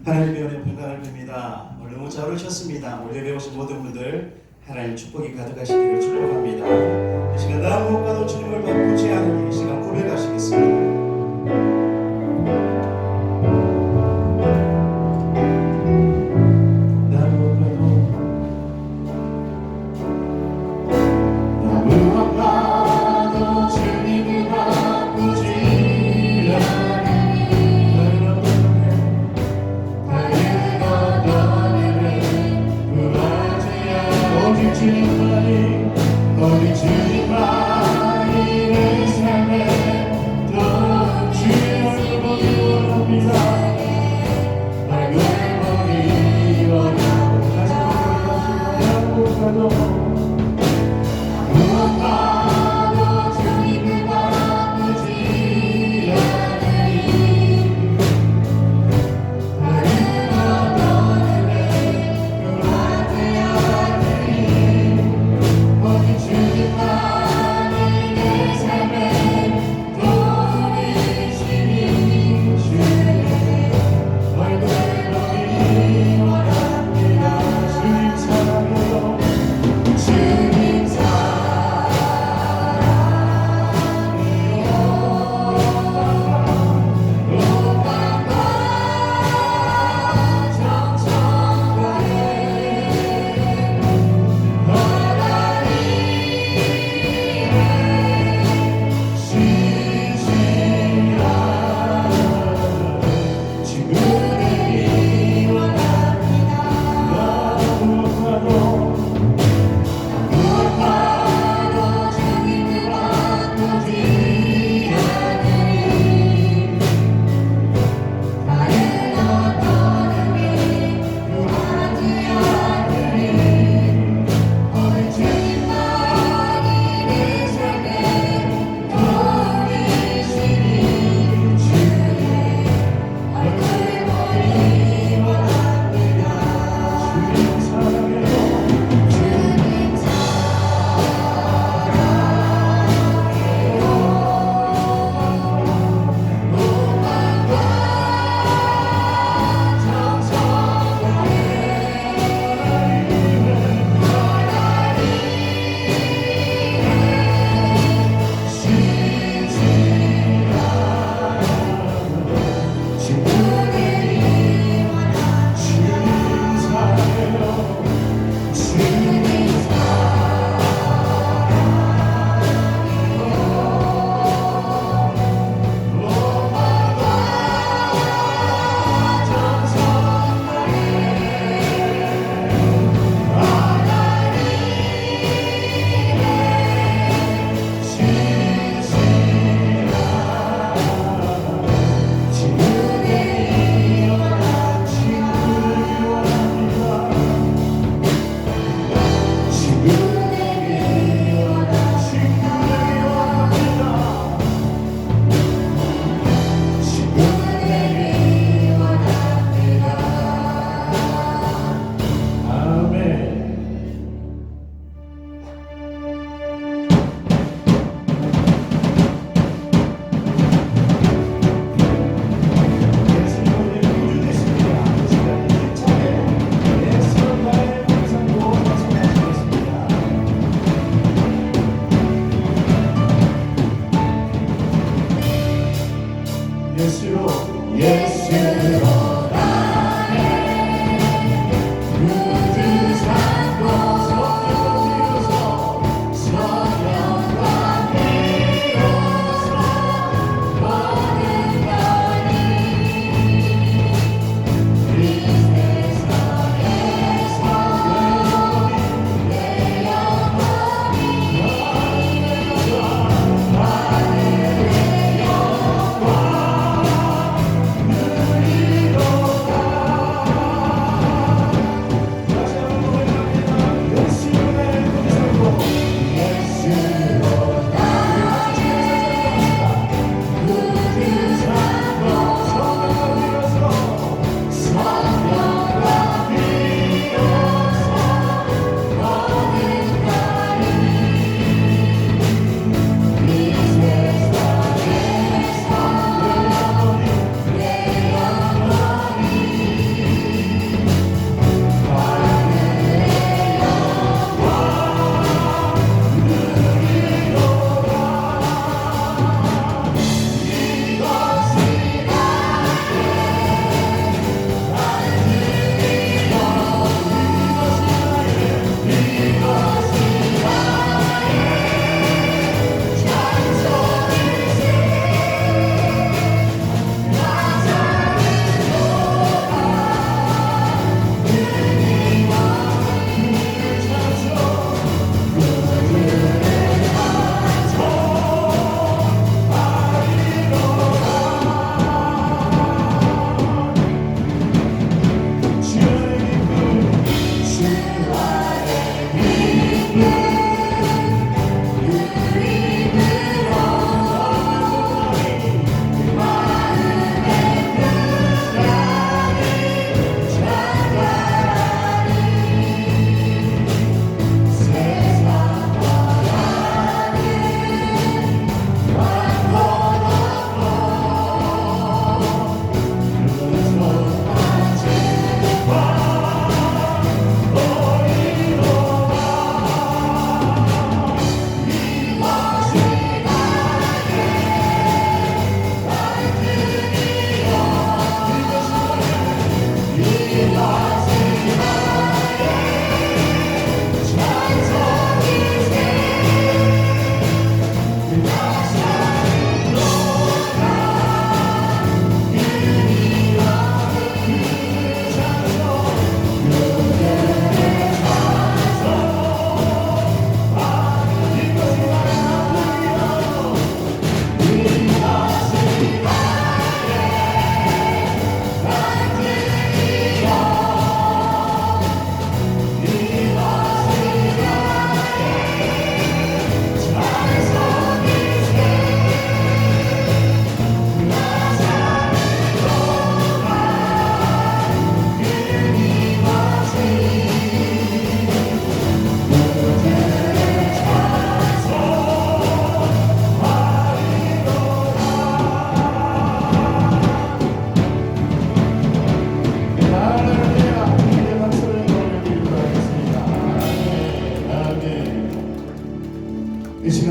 하나님의 은혜 평강을 빕니다. 오늘 너무 잘 오셨습니다. 오늘 예배 오신 모든 분들 하나님 축복이 가득하시기를 축복합니다. 이 시간 나 무엇과도 주님을 바꾸지 않으니 이 시간 고백하시겠습니다. 주님만이 내 삶에 또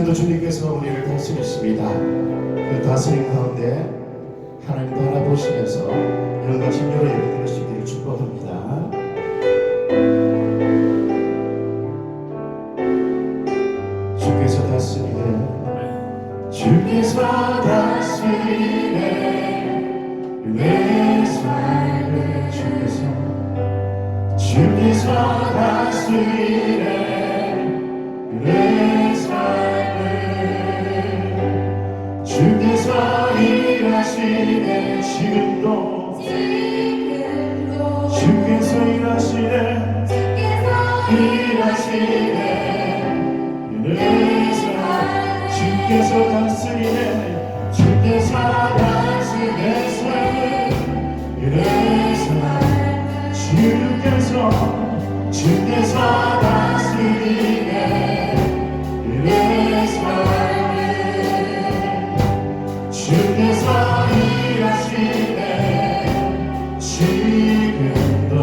시간도 주님께서 우리를 다스리십니다. 그 다스림 가운데 하나님 바라보시면서 영광 진료로 예배드릴 수 있기를 축복합니다. 주께서 다스리네, 주께서 다스리네 내 삶을. 주께서 다스리네 내 삶을. 주께서 일하시네 지금도. 주께서 일하시네 내 삶. 주께서 다스리네, 주께서 다스리네 내 삶을. 내 삶. 주께서 다스리네 내 삶을. 주께서 일하시네 지금도.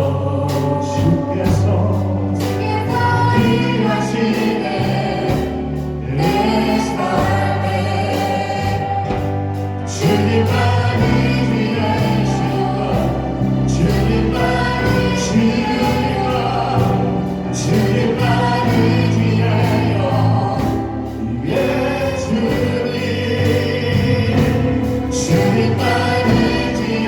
주께서 일하시네 내 삶을. 주님만이 위하시고 주님만이 주님만을 위하여. 예 주님. 주님만을 위해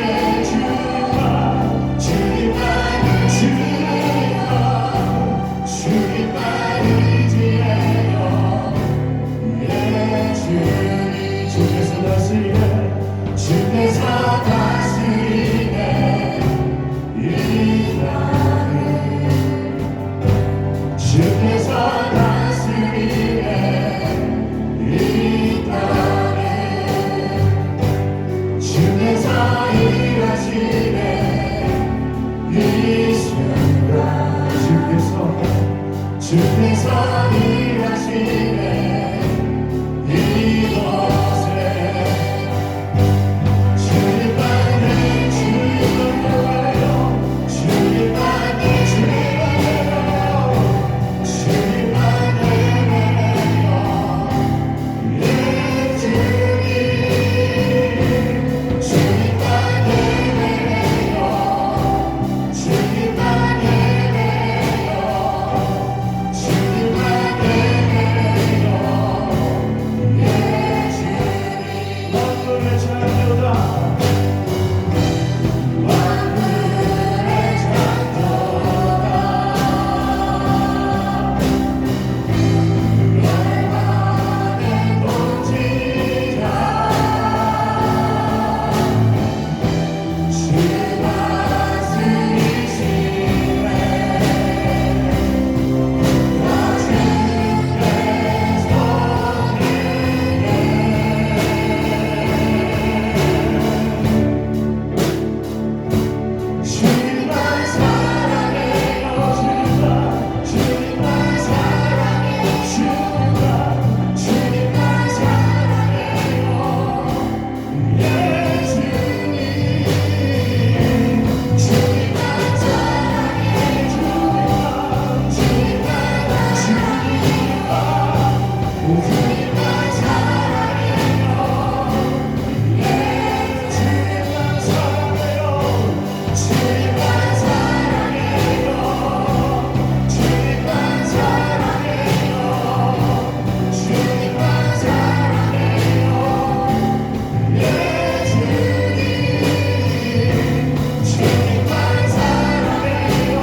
주님만을 위하여. 예 주님. 주께서 다스리네, 주께서 다스리네 이 땅을. 주께서 다스리네 이 땅을. 주께서 일하시네 이 순간. 주께서 일하시네 이곳에. 주님만을 주님만을요, 주님만을 주님만을요, 주님만을요. 예 주님. 주님만을요, 주님만을요, 주님만을요. 예 주님. 만물의 창조다, 만물의 창조다. 열반의 통치자, 주 다스리시네. 나 주께 주님만 사랑해요. 주님만 사랑해요. 주님만 사랑해요. 예 주님. 주님만 사랑해요. 주님만 사랑해요. 예 주님만 사랑해요. 주님만 사랑해요. 주님만 사랑해요. 주님만 사랑해요. 예 주님. 주님만 사랑해요.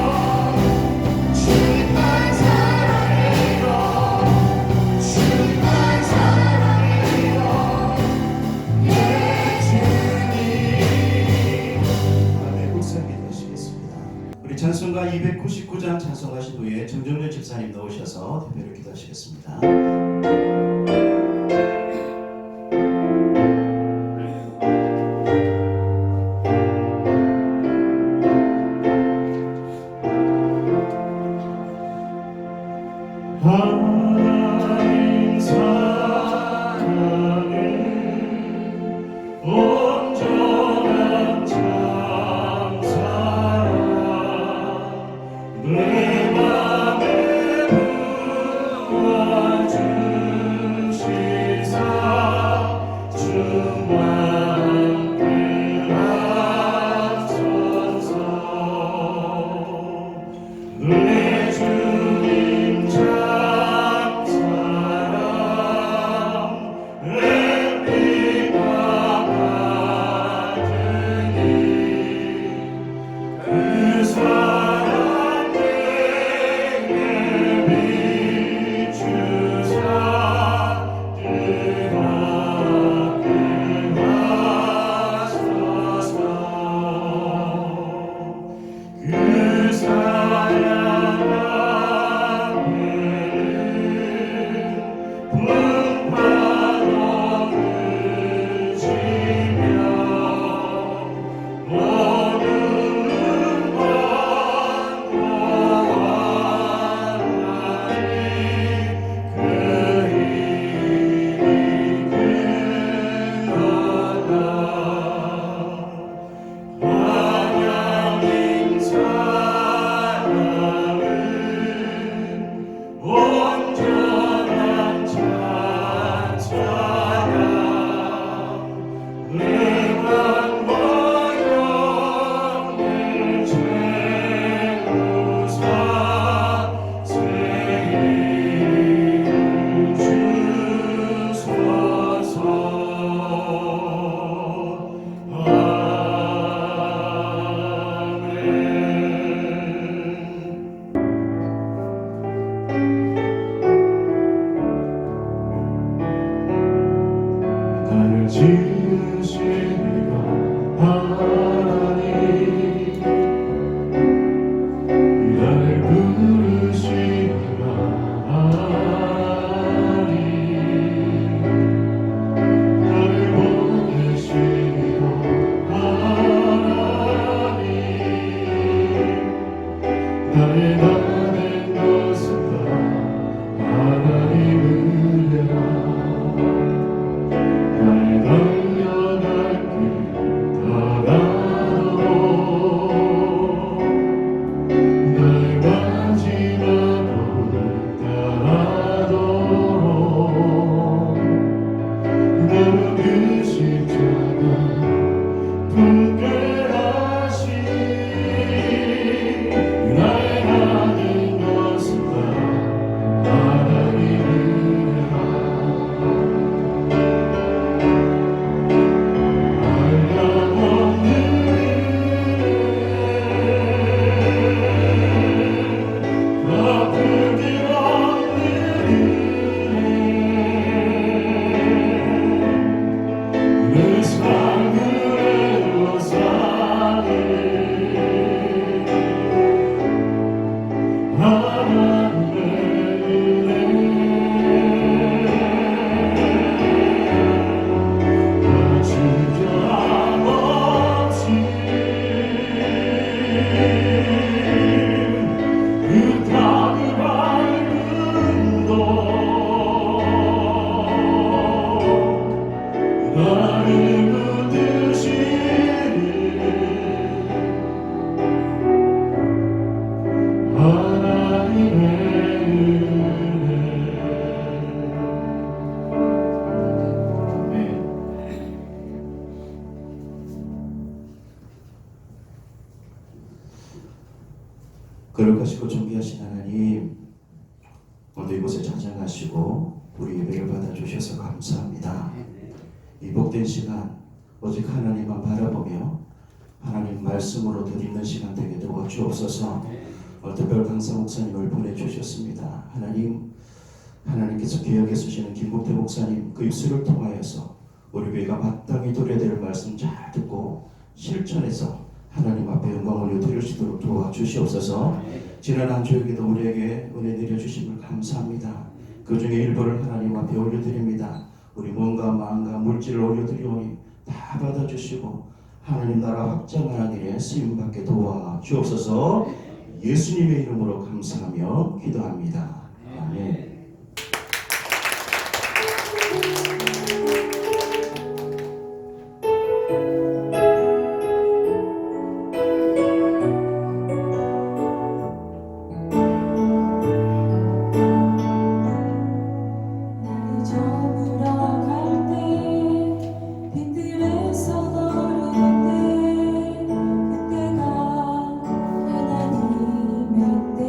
주님만 사랑해요. 주님만 사랑해요. 예 주님. 아멘. 국사님 되시겠습니다. 우리 찬송가 299장 찬송하신 후에 정정전 집사님 나오셔서 대표로 기도하시겠습니다. 하나님 사랑은 온전한 참사랑 내 맘에 부어준 나는 것은 다 하나님을 날 달려갈 길 다가도 날 마지막으로 따라도 나는 그 십자가 붙게 하신 나의 하는 것은 다 하나님을 한량없는 은혜 아플 길 없는 은혜 내 삶을 애워싸니 하나님의 은혜 나 친절함 없이 그 땅을 밟음도 나를 붙드시는 하나님의 은혜. 네. 거룩하시고 존귀하신 하나님, 오늘도 이곳에 찾아가시고 우리 예배를 받아주셔서 감사합니다. 이 복된 시간 오직 하나님만 바라보며 하나님 말씀으로 드리는 시간 되게 도와주옵소서. 특별 강사 목사님을 보내주셨습니다. 하나님께서 기억해 주시는 김국태 목사님 그 입술을 통하여서 우리 교회가 마땅히 드려야 될 말씀 잘 듣고 실천해서 하나님 앞에 영광을 올려드릴 수 있도록 도와주시옵소서. 지난 한 주에도 우리에게 은혜 내려주심을 감사합니다. 그 중에 일부를 하나님 앞에 올려드립니다. 우리 몸과 마음과 물질을 올려드리오니 다 받아주시고 하나님 나라 확장하는 일에 쓰임받게 도와주옵소서. 예수님의 이름으로 감사하며 기도합니다. 아멘. 나를 저물어 갈 때 빈틈에서 걸을 때 그때가 하나님의 때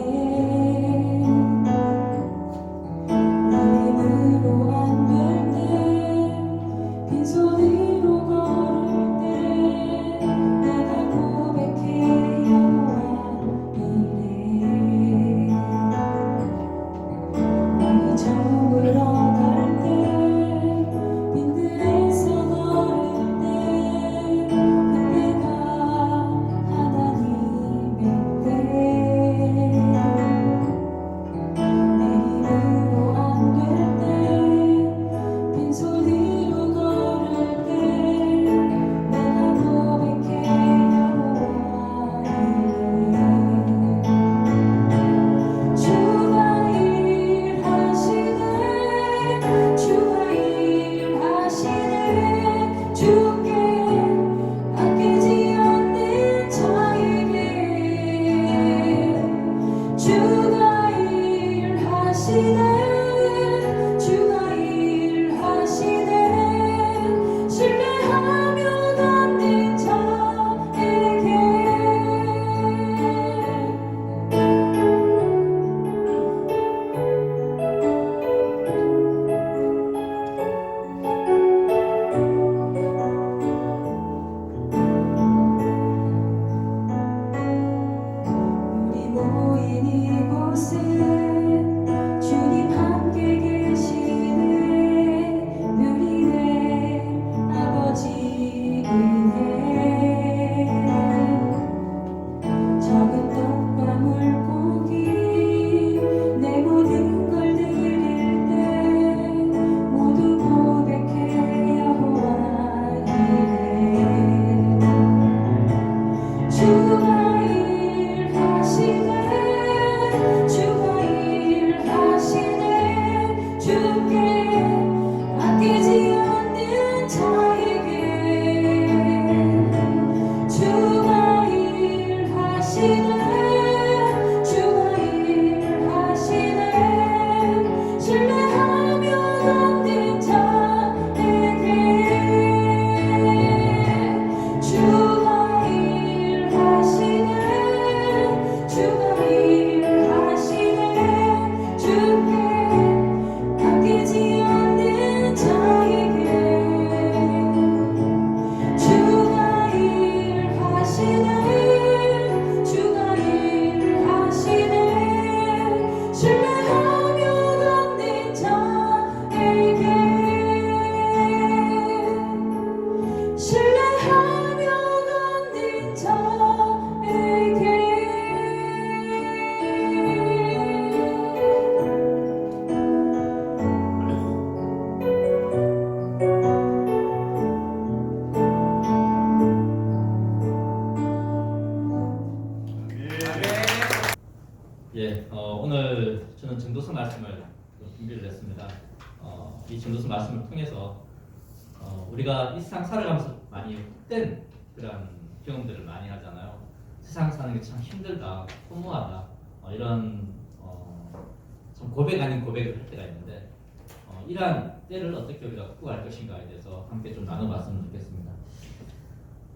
일하시네 주가 일하시네 신뢰하며 걷는 자에게 주가 일하시네 주가 일하시네 주께 아끼지 않는 자에게 주가 일하시네 주가 일하시네 신뢰하며 걷는 자에게 신뢰하며 걷는 자에게 예, 오늘 저는 전도서 말씀을 준비를 했습니다. 이 전도서 말씀을 통해서 우리가 이 세상 살아가면서 많이 헛된 그런 경험들을 많이 하잖아요. 세상 사는 게 참 힘들다, 허무하다, 이런 참 고백 아닌 고백을 할 때가 있는데 이러한 때를 어떻게 우리가 극복할 것인가에 대해서 함께 좀 나눠봤으면 좋겠습니다.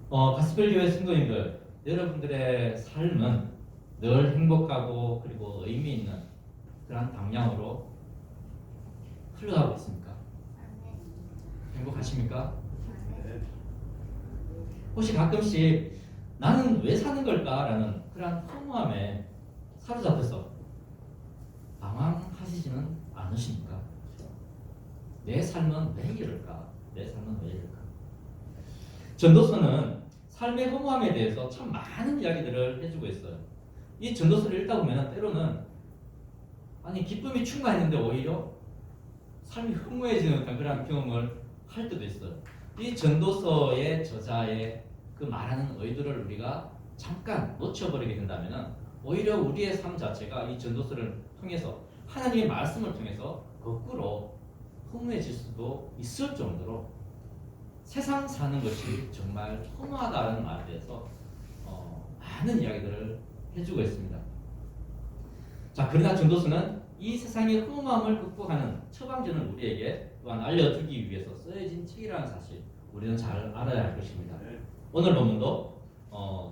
가스펠 교회 성도님들, 여러분들의 삶은 늘 행복하고 그리고 의미 있는 그런 방향으로 흘러가고 있습니까? 행복하십니까? 혹시 가끔씩 나는 왜 사는 걸까라는 그런 허무함에 사로잡혀서 방황하시지는 않으십니까? 내 삶은 왜 이럴까? 내 삶은 왜 이럴까? 전도서는 삶의 허무함에 대해서 참 많은 이야기들을 해주고 있어요. 이 전도서를 읽다 보면 때로는 아니 기쁨이 충만했는데 오히려 삶이 허무해지는 듯한 그런 경험을 할 때도 있어요. 이 전도서의 저자의 그 말하는 의도를 우리가 잠깐 놓쳐버리게 된다면 오히려 우리의 삶 자체가 이 전도서를 통해서 하나님의 말씀을 통해서 거꾸로 허무해질 수도 있을 정도로 세상 사는 것이 정말 허무하다는 말에 대해서 많은 이야기들을 해주고 있습니다. 자, 그러나 전도서는 이 세상의 허무함을 극복하는 처방전을 우리에게 또한 알려주기 위해서 쓰여진 책이라는 사실 우리는 잘 알아야 할 것입니다. 오늘 본문도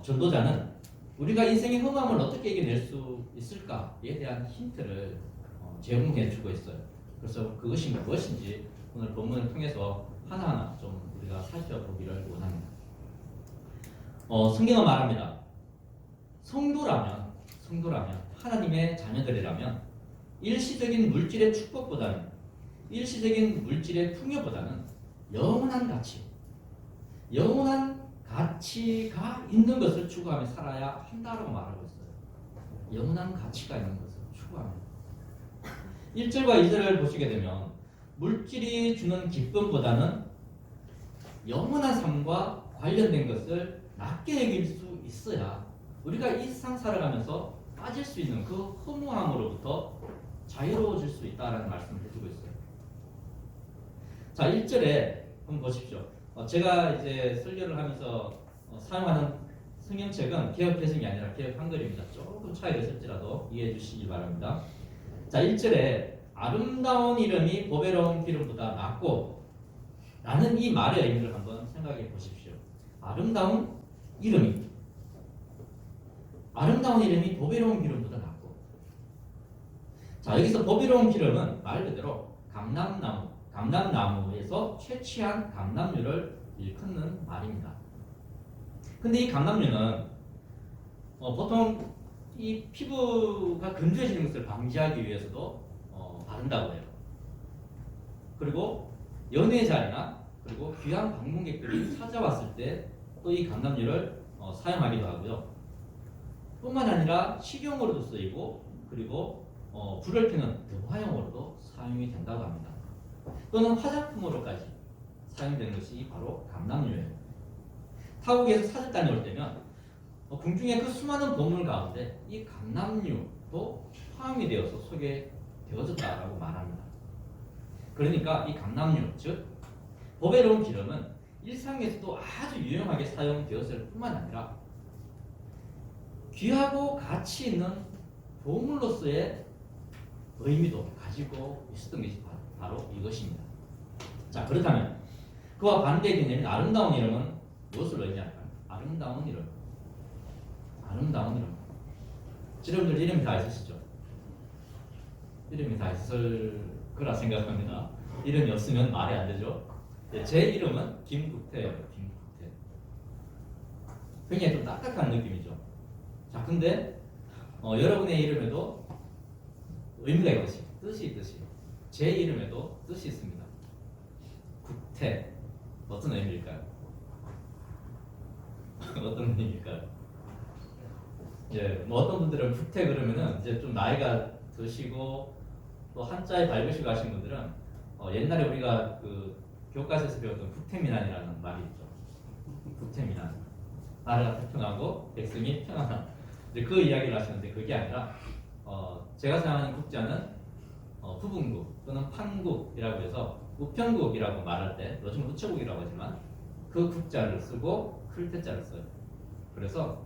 전도자는 우리가 인생의 허무함을 어떻게 이겨낼 수 있을까에 대한 힌트를 제공해 주고 있어요. 그래서 그것이 무엇인지 오늘 본문을 통해서 하나하나 좀 우리가 살펴보기를 원합니다. 성경은 말합니다. 성도라면 하나님의 자녀들이라면 일시적인 물질의 축복보다는 일시적인 물질의 풍요보다는 영원한 가치가 있는 것을 추구하며 살아야 한다고 말하고 있어요. 영원한 가치가 있는 것을 추구하며 1절과 2절을 보시게 되면 물질이 주는 기쁨보다는 영원한 삶과 관련된 것을 낮게 여길 수 있어야 우리가 이 세상 살아가면서 빠질 수 있는 그 허무함으로부터 자유로워질 수 있다는 말씀을 해주고 있어요. 자, 1절에 한번 보십시오. 제가 이제 설교를 하면서 사용하는 성경책은 개역 개성이 아니라 개역 한글입니다. 조금 차이가 있을지라도 이해해 주시기 바랍니다. 자, 1절에 아름다운 이름이 보배로운 기름보다 낫고 라는 이 말의 의미를 한번 생각해 보십시오. 아름다운 이름이 보배로운 기름보다 낫고. 자, 여기서 보배로운 기름은 말 그대로 감람나무에서 채취한 감람류를 일컫는 말입니다. 근데 이 감람류는 보통 이 피부가 건조해지는 것을 방지하기 위해서도 바른다고 해요. 그리고 연회 자리나 그리고 귀한 방문객들이 찾아왔을 때 또 이 감람류를 사용하기도 하고요. 뿐만 아니라 식용으로도 쓰이고 그리고 불을 켜는 등화용으로도 사용이 된다고 합니다. 또는 화장품으로까지 사용되는 것이 바로 감람류예요. 타국에서 사슬 다녀올 때면 궁중의 그 수많은 보물 가운데 이 감람류도 포함이 되어서 소개되어졌다라고 말합니다. 그러니까 이 감람류, 즉 보배로운 기름은 일상에서도 아주 유용하게 사용되었을 뿐만 아니라 귀하고 가치 있는 보물로서의 의미도 가지고 있었던 것이 바로 이것입니다. 자, 그렇다면 그와 반대의 개념인 아름다운 이름은 무엇을 의미할까요? 아름다운 이름. 아름다운 이름. 여러분들 이름이 다 있으시죠? 이름이 다 있을 거라 생각합니다. 이름이 없으면 말이 안 되죠. 네, 제 이름은 김국태예요. 김국태. 굉장히 좀 딱딱한 느낌이죠. 자, 근데 여러분의 이름에도 의미가 있듯이, 뜻이 있듯이 제 이름에도 뜻이 있습니다. 국태. 어떤 의미일까요? 어떤 의미일까요? 예, 뭐 어떤 분들은 국태 그러면은 이제 좀 나이가 드시고 또 한자에 밝으시고 하신 분들은 옛날에 우리가 그 교과서에서 배웠던 국태민안이라는 말이 있죠. 국태민안. 나라가 태평하고 백성이 평안한. 이제 그 이야기를 하시는데 그게 아니라 제가 생각하는 국자는 후분국 또는 판국이라고 해서 우편국이라고 말할 때 요즘 우체국이라고 하지만 그 국자를 쓰고 클때자를 써요. 그래서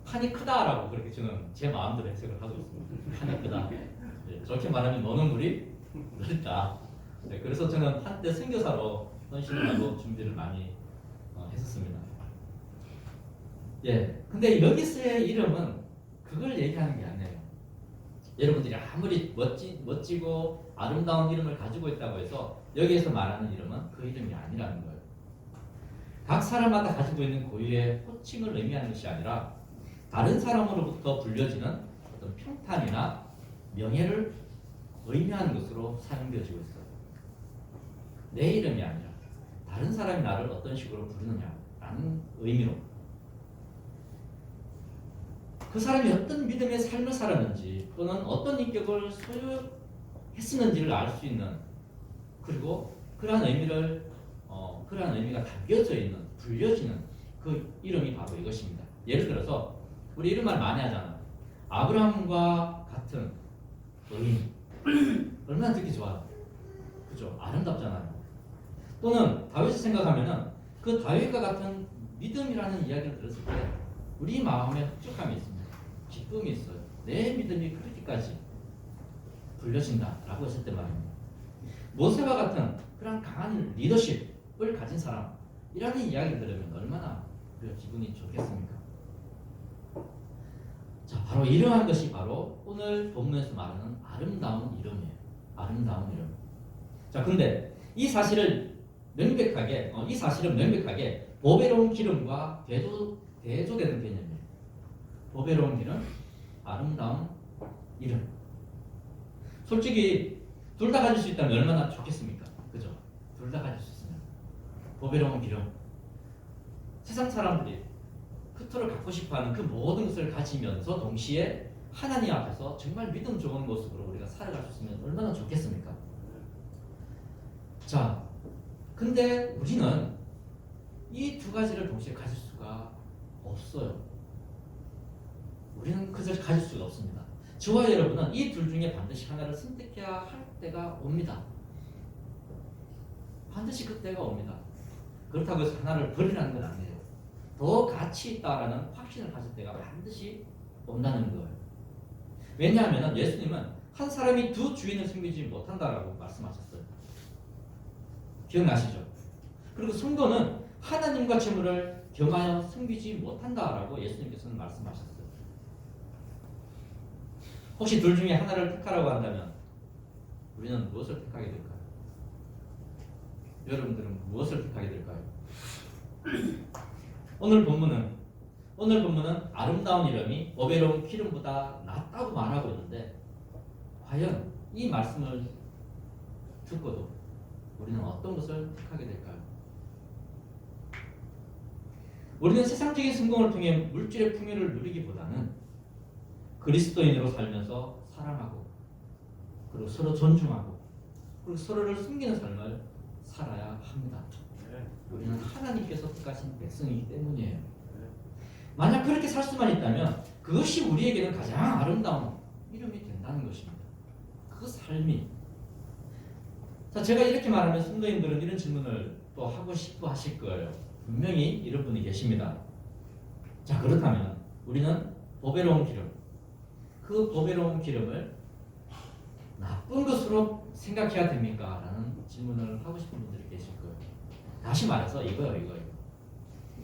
판이 크다라고 그렇게 저는 제 마음대로 해석을 하고 있습니다. 판이 크다. 네, 저렇게 말하면 노는 물이 넓다. 네, 그래서 저는 한때 선교사로 헌신을 하고 준비를 많이 했었습니다. 예, 근데 여기서의 이름은 그걸 얘기하는 게 아니에요. 여러분들이 아무리 멋지고 아름다운 이름을 가지고 있다고 해서 여기에서 말하는 이름은 그 이름이 아니라는 거예요. 각 사람마다 가지고 있는 고유의 호칭을 의미하는 것이 아니라 다른 사람으로부터 불려지는 어떤 평탄이나 명예를 의미하는 것으로 사용되어지고 있어요. 내 이름이 아니라 다른 사람이 나를 어떤 식으로 부르느냐라는 의미로 그 사람이 어떤 믿음의 삶을 살았는지 또는 어떤 인격을 소유했었는지를 알 수 있는 그리고 그러한 의미가 담겨져 있는 불려지는 그 이름이 바로 이것입니다. 예를 들어서 우리 이런 말 많이 하잖아. 아브라함과 같은 의인 얼마나 듣기 좋아요. 그죠? 아름답잖아요. 또는 다윗을 생각하면은 그 다윗과 같은 믿음이라는 이야기를 들었을 때 우리 마음에 흡족함이 있습니다. 기쁨이 있어요. 내 믿음이 그렇게까지 불려진다라고 했을 때 말입니다. 모세와 같은 그런 강한 리더십을 가진 사람이라는 이야기를 들으면 얼마나 기분이 좋겠습니까? 자, 바로 이러한 것이 바로 오늘 본문에서 말하는 아름다운 이름이에요. 아름다운 이름. 자, 근데 이 사실은 명백하게 보배로운 기름과 대조되는 개념이에요. 보배로운 기름, 아름다운 이름. 솔직히 둘 다 가질 수 있다면 얼마나 좋겠습니까? 그죠? 둘 다 가질 수 있으면. 보배로운 기름. 세상 사람들이 그토록 갖고 싶어하는 그 모든 것을 가지면서 동시에 하나님 앞에서 정말 믿음 좋은 모습으로 우리가 살아갈 수 있으면 얼마나 좋겠습니까? 자, 근데 우리는 이 두 가지를 동시에 가질 수가 없어요. 우리는 그것을 가질 수가 없습니다. 저와 여러분은 이 둘 중에 반드시 하나를 선택해야 할 때가 옵니다. 반드시 그 때가 옵니다. 그렇다고 해서 하나를 버리라는 건 아니에요. 더 가치 있다라는 확신을 가질 때가 반드시 온다는 거예요. 왜냐하면 예수님은 한 사람이 두 주인을 섬기지 못한다라고 말씀하셨어요. 기억나시죠? 그리고 성도는 하나님과 재물을 겸하여 섬기지 못한다라고 예수님께서는 말씀하셨어요. 혹시 둘 중에 하나를 택하라고 한다면 우리는 무엇을 택하게 될까요? 여러분들은 무엇을 택하게 될까요? 오늘 본문은 아름다운 이름이 보배로운 기름보다 낫다고 말하고 있는데 과연 이 말씀을 듣고도 우리는 어떤 것을 택하게 될까요? 우리는 세상적인 성공을 통해 물질의 풍요를 누리기보다는 그리스도인으로 살면서 사랑하고 그리고 서로 존중하고 그리고 서로를 섬기는 삶을 살아야 합니다. 우리는 하나님께서 택하신 백성이기 때문이에요. 만약 그렇게 살 수만 있다면 그것이 우리에게는 가장 아름다운 이름이 된다는 것입니다. 그 삶이. 자, 제가 이렇게 말하면 성도님들은 이런 질문을 또 하고 싶어 하실 거예요. 분명히 이런 분이 계십니다. 자, 그렇다면 우리는 보배로운 기름, 그 보배로운 기름을 나쁜 것으로 생각해야 됩니까? 라는 질문을 하고 싶은 분들이 계실 거예요. 다시 말해서 이거예요.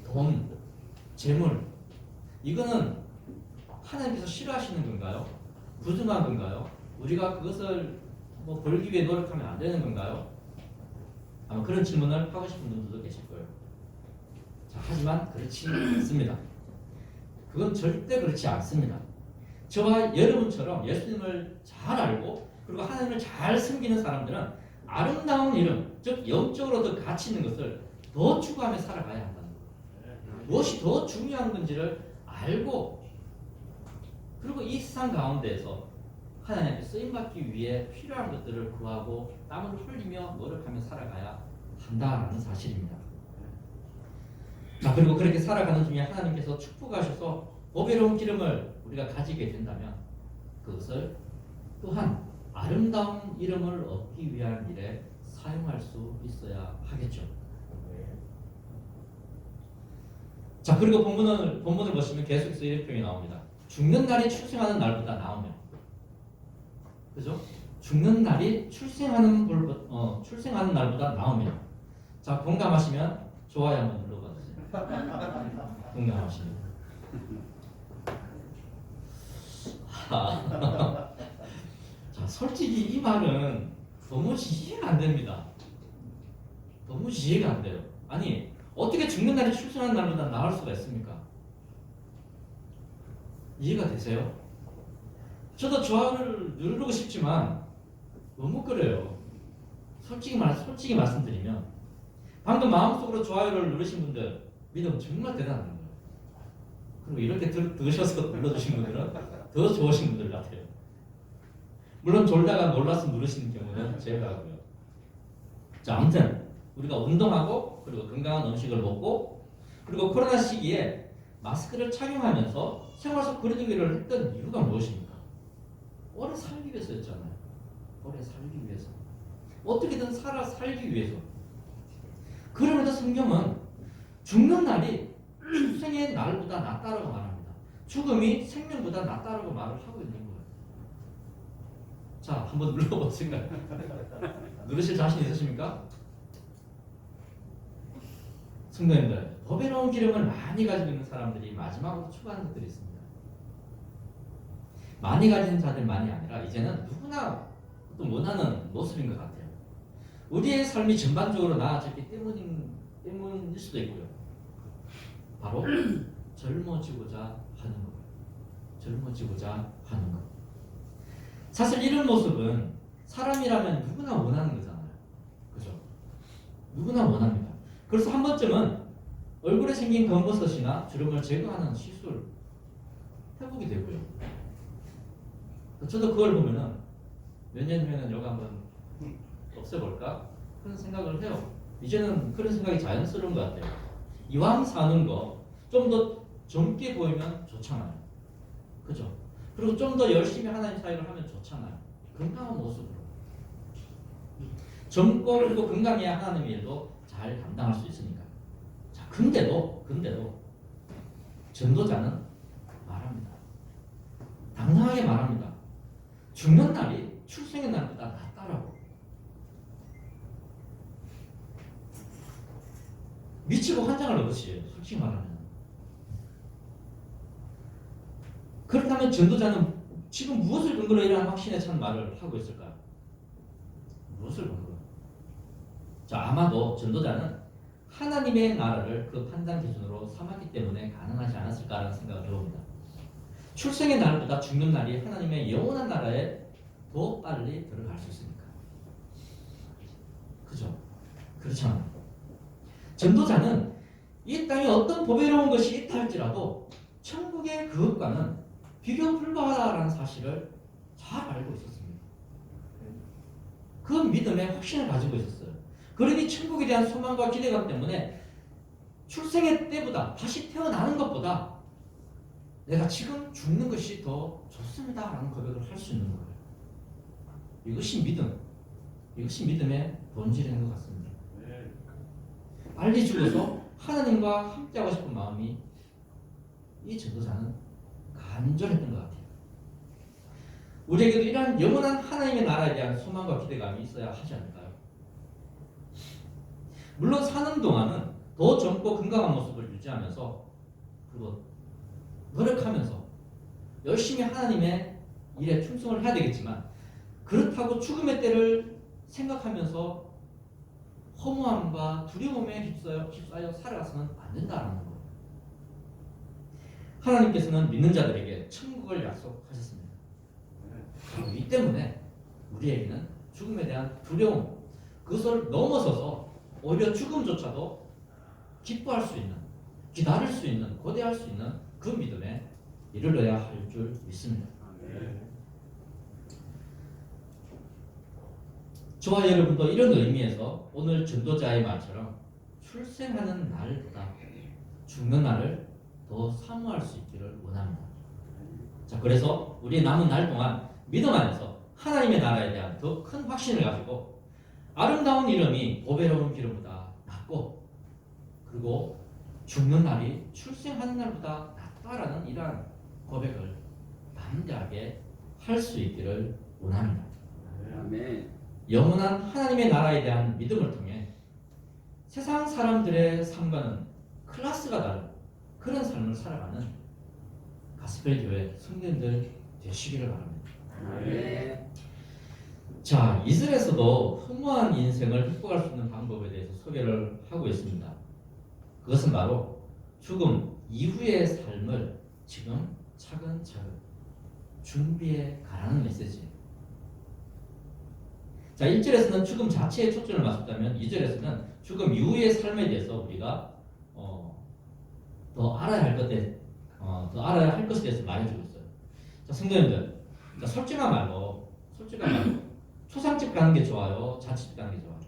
돈, 재물, 이거는 하나님께서 싫어하시는 건가요? 부정한 건가요? 우리가 그것을 뭐 벌기 위해 노력하면 안 되는 건가요? 아마 그런 질문을 하고 싶은 분들도 계실 거예요. 자, 하지만 그렇지 않습니다. 그건 절대 그렇지 않습니다. 저와 여러분처럼 예수님을 잘 알고 그리고 하나님을 잘 섬기는 사람들은 아름다운 이름, 즉 영적으로 더 가치 있는 것을 더 추구하며 살아가야 한다는 거예요. 무엇이 더 중요한 건지를 알고 그리고 이 세상 가운데에서 하나님께 쓰임받기 위해 필요한 것들을 구하고 땀을 흘리며 노력하며 살아가야 한다는 사실입니다. 자, 그리고 그렇게 살아가는 중에 하나님께서 축복하셔서 보배로운 기름을 우리가 가지게 된다면 그것을 또한 아름다운 이름을 얻기 위한 일에 사용할 수 있어야 하겠죠. 자, 그리고 본문을 보시면 계속해서 이런 표현이 나옵니다. 죽는 날이 출생하는 날보다 나오면, 그죠? 죽는 날이 출생하는 날보다 나오면. 자, 공감하시면 좋아요 한번 눌러봐 주세요. 공감하시면. 자, 솔직히 이 말은 도무지 이해가 안 됩니다. 도무지 이해가 안 돼요. 아니, 어떻게 죽는 날이 출생하는 날보다 나을 수가 있습니까? 이해가 되세요? 저도 좋아요를 누르고 싶지만 너무 그래요. 솔직히 말씀드리면 방금 마음속으로 좋아요를 누르신 분들 믿음 정말 대단한 거예요. 그리고 이렇게 들으셔서 눌러주신 분들은 더 좋으신 분들 같아요. 물론 졸다가 놀라서 누르시는 경우는 제가 하고요. 자, 아무튼 우리가 운동하고 그리고 건강한 음식을 먹고 그리고 코로나 시기에 마스크를 착용하면서 생활 속 거리두기를 했던 이유가 무엇입니까? 오래 살기 위해서였잖아요. 오래 살기 위해서. 어떻게든 살기 위해서. 그러면서 성경은 죽는 날이 출생의 날보다 낫다라고 말합니다. 죽음이 생명보다 낫다라고 말을 하고 있는 거예요. 자, 한번 눌러보실까요? 누르실 자신 있으십니까? 성도님들, 보배로운 기름을 많이 가지고 있는 사람들이 마지막으로 추구하는 것들이 있습니다. 많이 가진 자들만이 아니라 이제는 누구나 또 원하는 모습인 것 같아요. 우리의 삶이 전반적으로 나아졌기 때문일 수도 있고요. 바로 젊어지고자 하는 것. 젊어지고자 하는 것. 사실 이런 모습은 사람이라면 누구나 원하는 거잖아요. 그죠? 누구나 원합니다. 그래서 한 번쯤은 얼굴에 생긴 검버섯이나 주름을 제거하는 시술 해보게 되고요. 저도 그걸 보면은 몇 년 후에는 이거 한번 없애볼까? 그런 생각을 해요. 이제는 그런 생각이 자연스러운 것 같아요. 이왕 사는 거 좀 더 젊게 보이면 좋잖아요. 그죠? 그리고 좀 더 열심히 하나님 사역을 하면 좋잖아요. 건강한 모습으로. 젊고 그리고 건강해야 하나님의 일도 잘 감당할 수 있으니까. 자, 근데도 전도자는 말합니다. 당당하게 말합니다. 죽는 날이 출생의 날보다 낫다라고. 미치고 환장을 얻으시에요. 솔직히 말하면. 그렇다면 전도자는 지금 무엇을 근거로 이러한 확신에 찬 말을 하고 있을까요? 무엇을 근거로? 자, 아마도 전도자는 하나님의 나라를 그 판단 기준으로 삼았기 때문에 가능하지 않았을까라는 생각을 해봅니다. 출생의 날보다 죽는 날이 하나님의 영원한 나라에 더 빨리 들어갈 수 있으니까. 그죠? 그렇잖아요. 전도자는 이 땅에 어떤 보배로운 것이 있다 할지라도 천국의 그것과는 비교 불가하다라는 사실을 잘 알고 있었습니다. 그 믿음에 확신을 가지고 있었어요. 그러니 천국에 대한 소망과 기대감 때문에 출생의 때보다 다시 태어나는 것보다 내가 지금 죽는 것이 더 좋습니다라는 고백을 할 수 있는 거예요. 이것이 믿음, 이것이 믿음의 본질인 것 같습니다. 빨리 죽어서 하나님과 함께하고 싶은 마음이 이 전도자는 간절했던 것 같아요. 우리에게도 이러한 영원한 하나님의 나라에 대한 소망과 기대감이 있어야 하지 않을까요? 물론 사는 동안은 더 젊고 건강한 모습을 유지하면서 그리고 노력하면서 열심히 하나님의 일에 충성을 해야 되겠지만 그렇다고 죽음의 때를 생각하면서 허무함과 두려움에 휩싸여 살아가서는 안 된다는 거예요. 하나님께서는 믿는 자들에게 천국을 약속하셨습니다. 바로 이 때문에 우리에게는 죽음에 대한 두려움, 그것을 넘어서서 오히려 죽음조차도 기뻐할 수 있는, 기다릴 수 있는, 고대할 수 있는 그 믿음에 이르러야 할 줄 믿습니다. 저와 여러분도 이런 의미에서 오늘 전도자의 말처럼 출생하는 날보다 죽는 날을 더 사모할 수 있기를 원합니다. 자, 그래서 우리 남은 날 동안 믿음 안에서 하나님의 나라에 대한 더 큰 확신을 가지고 아름다운 이름이 보배로운 기름보다 낫고 그리고 죽는 날이 출생하는 날보다 낫다라는 이러한 고백을 담대하게 할 수 있기를 원합니다. 아멘. 영원한 하나님의 나라에 대한 믿음을 통해 세상 사람들의 삶과는 클래스가 다른 그런 삶을 살아가는 가스펠 교회 성도님들 되시기를 바랍니다. 아멘. 자, 이슬에서도 허무한 인생을 극복할 수 있는 방법에 대해서 소개를 하고 있습니다. 그것은 바로 죽음 이후의 삶을 지금 차근차근 준비해 가라는 메시지예요. 자, 1절에서는 죽음 자체에 초점을 맞췄다면 2절에서는 죽음 이후의 삶에 대해서 우리가 더 알아야 할 것에 대해서 말해주고 있어요. 자, 성도님들, 자, 솔직한 말로 초상집 가는 게 좋아요? 잔치집 가는 게 좋아요?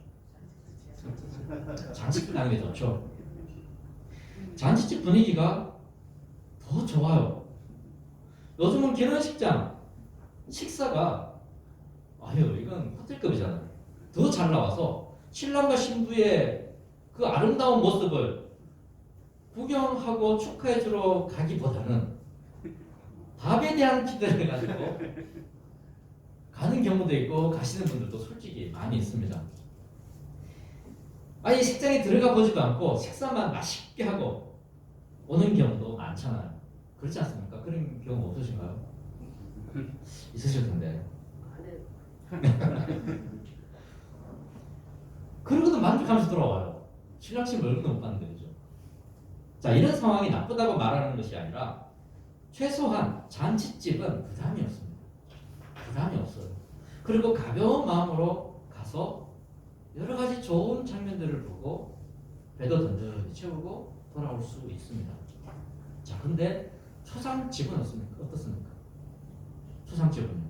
잔치집 가는 게 좋죠. 잔치집 분위기가 더 좋아요. 요즘은 결혼식장 식사가 이건 호텔급이잖아요. 더 잘 나와서 신랑과 신부의 그 아름다운 모습을 구경하고 축하해주러 가기보다는 밥에 대한 기대를 가지고 가는 경우도 있고 가시는 분들도 솔직히 많이 있습니다. 아니 식장에 들어가 보지도 않고 식사만 맛있게 하고 오는 경우도 많잖아요. 그렇지 않습니까? 그런 경우 없으신가요? 있으실 텐데. 그러고도 만족하면서 돌아와요. 신랑집 얼굴도 못 봤는데, 그죠? 자, 이런 상황이 나쁘다고 말하는 것이 아니라 최소한 잔치집은 부담이 없습니다. 부담이 없어요. 그리고 가벼운 마음으로 가서 여러 가지 좋은 장면들을 보고 배도 든든히 채우고 돌아올 수 있습니다. 자, 근데 초상집은 어떻습니까? 초상집은요.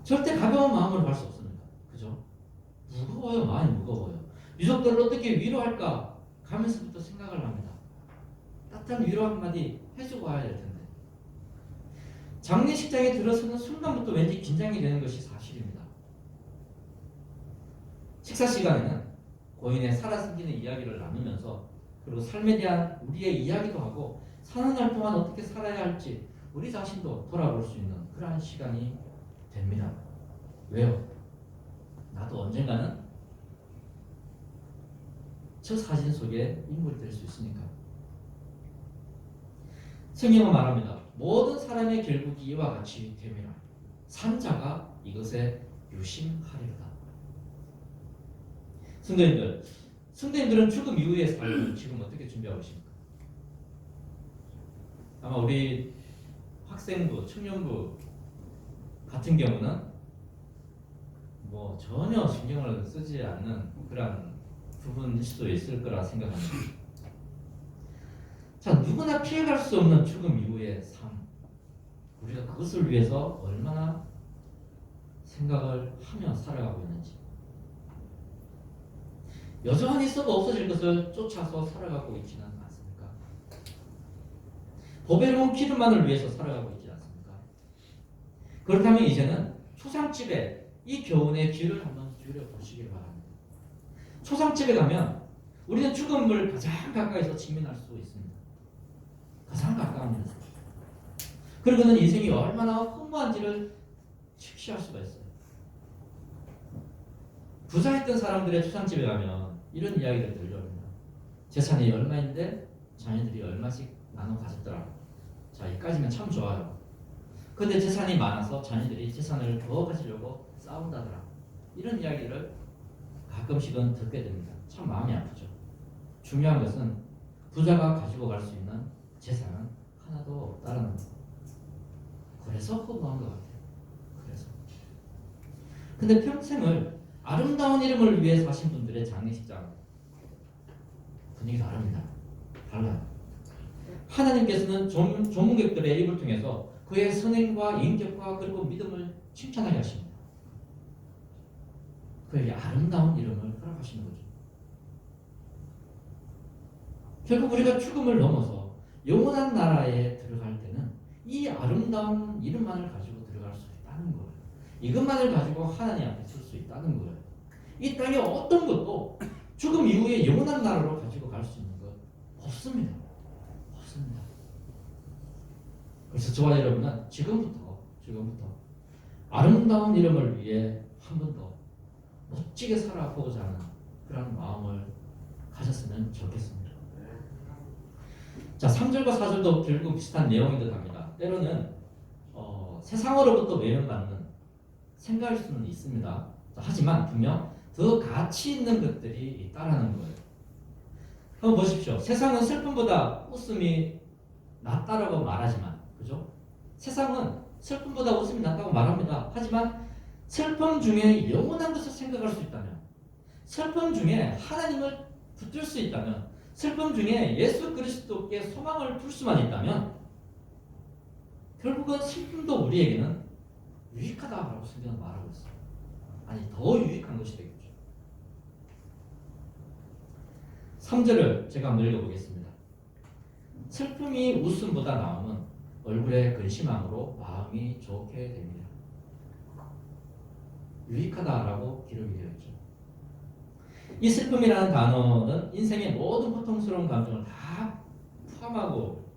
절대 가벼운 마음으로 갈 수 없습니다. 그죠? 무거워요. 많이 무거워요. 유족들을 어떻게 위로할까 가면서부터 생각을 합니다. 따뜻한 위로 한마디 해주고 와야 될 텐데. 장례식장에 들어서는 순간부터 왠지 긴장이 되는 것이 사실입니다. 식사 시간에는 고인의 살아 숨기는 이야기를 나누면서 그리고 삶에 대한 우리의 이야기도 하고 사는 날 동안 어떻게 살아야 할지 우리 자신도 돌아볼 수 있는 그러한 시간이 됩니다. 왜요? 나도 언젠가는 저 사진 속에 인물이 될 수 있으니까. 성경은 말합니다. 모든 사람의 결국이 이와 같이 됨이라. 산자가 이것에 유심하리로다. 성도님들은 죽음 이후의 삶을 지금 어떻게 준비하고 계십니까? 아마 우리 학생부, 청년부 같은 경우는 전혀 신경을 쓰지 않는 그런 부분일 수도 있을 거라 생각합니다. 자, 누구나 피해갈 수 없는 죽음 이후의 삶, 우리가 그것을 위해서 얼마나 생각을 하며 살아가고 있는지, 여전히 있어도 없어질 것을 쫓아서 살아가고 있지는 않습니까? 보배로운 기름만을 위해서 살아가고 있지 않습니까? 그렇다면 이제는 초상집에 이 교훈의 귀를 한번 기울여 보시길 바랍니다. 초상집에 가면 우리는 죽음을 가장 가까이서 직면할 수 있습니다. 가장 가까운 데서. 그리고는 인생이 얼마나 허무한지를 직시할 수가 있어요. 부자였던 사람들의 초상집에 가면 이런 이야기를 들려옵니다. 재산이 얼마인데 자녀들이 얼마씩 나눠 가졌더라. 자, 여기까지면 참 좋아요. 근데 재산이 많아서 자녀들이 재산을 더 가지려고 싸운다더라. 이런 이야기를 가끔씩은 듣게 됩니다. 참 마음이 아프죠. 중요한 것은 부자가 가지고 갈 수 있는 재산은 하나도 없다는 거. 그래서 허무한 것 같아요. 그래서. 근데 평생을 아름다운 이름을 위해 사신 분들의 장례식장 분위기 다릅니다. 달라요. 하나님께서는 조문객들의 입을 통해서 그의 선행과 인격과 그리고 믿음을 칭찬하게 하십니다. 그에게 아름다운 이름을 허락하시는 거죠. 결국 우리가 죽음을 넘어서 영원한 나라에 들어갈 때는 이 아름다운 이름만을 가지고 들어갈 수 있다는 거예요. 이것만을 가지고 하나님 앞에 설 수 있다는 거예요. 이 땅의 어떤 것도 죽음 이후에 영원한 나라로 가지고 갈 수 있는 것 없습니다. 없습니다. 그래서 저와 여러분은 지금부터 아름다운 이름을 위해 한 번 더 멋지게 살아보고자 하는 그런 마음을 가졌으면 좋겠습니다. 자, 3절과 4절도 결국 비슷한 내용인 듯 합니다. 때로는 세상으로부터 외면받는 생각일 수는 있습니다. 하지만 분명 더 가치 있는 것들이 있다라는 거예요. 한번 보십시오. 세상은 슬픔보다 웃음이 낫다라고 말하지만, 그죠? 세상은 슬픔보다 웃음이 낫다고 말합니다. 하지만 슬픔 중에 영원한 것을 생각할 수 있다면, 슬픔 중에 하나님을 붙들 수 있다면, 슬픔 중에 예수 그리스도께 소망을 둘 수만 있다면, 결국은 슬픔도 우리에게는 유익하다라고 성경은 말하고 있어요. 아니, 더 유익한 것이 되겠죠. 3절을 제가 한번 읽어보겠습니다. 슬픔이 웃음보다 나오면 얼굴에 근심함으로 마음이 좋게 됩니다. 유익하다라고 기록이 되어 있죠. 이 슬픔이라는 단어는 인생의 모든 고통스러운 감정을 다 포함하고